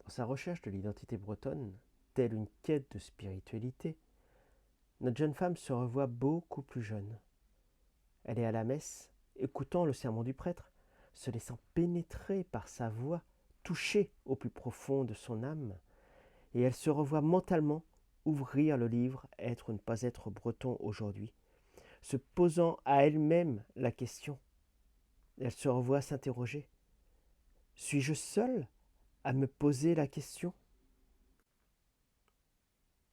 Dans sa recherche de l'identité bretonne, telle une quête de spiritualité, notre jeune femme se revoit beaucoup plus jeune. Elle est à la messe, écoutant le sermon du prêtre, se laissant pénétrer par sa voix, touchée au plus profond de son âme, et elle se revoit mentalement ouvrir le livre Être ou ne pas être breton aujourd'hui, se posant à elle-même la question. Elle se revoit s'interroger. Suis-je seule à me poser la question?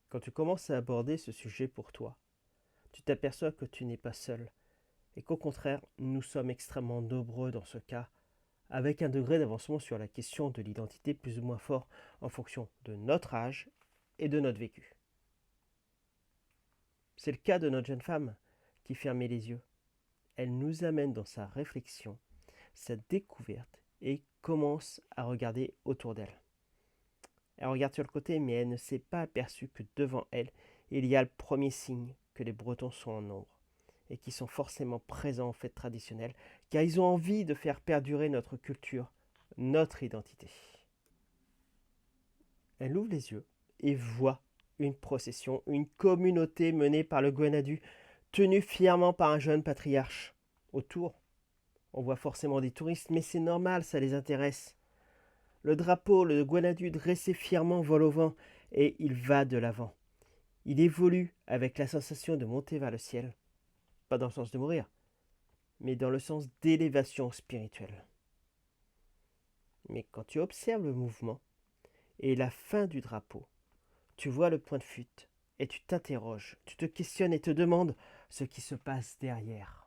Quand tu commences à aborder ce sujet pour toi, tu t'aperçois que tu n'es pas seul, et qu'au contraire, nous sommes extrêmement nombreux dans ce cas, avec un degré d'avancement sur la question de l'identité plus ou moins fort en fonction de notre âge et de notre vécu. C'est le cas de notre jeune femme qui fermait les yeux. Elle nous amène dans sa réflexion, sa découverte et commence à regarder autour d'elle. Elle regarde sur le côté, mais elle ne s'est pas aperçue que devant elle, il y a le premier signe que les Bretons sont en nombre et qui sont forcément présents aux fêtes traditionnelles, car ils ont envie de faire perdurer notre culture, notre identité. Elle ouvre les yeux et voit une procession, une communauté menée par le Gwenadu, tenue fièrement par un jeune patriarche. Autour, on voit forcément des touristes, mais c'est normal, ça les intéresse. Le drapeau, le Gwenadu dressé fièrement vole au vent et il va de l'avant. Il évolue avec la sensation de monter vers le ciel, pas dans le sens de mourir, mais dans le sens d'élévation spirituelle. Mais quand tu observes le mouvement et la fin du drapeau, tu vois le point de fuite et tu t'interroges, tu te questionnes et te demandes ce qui se passe derrière.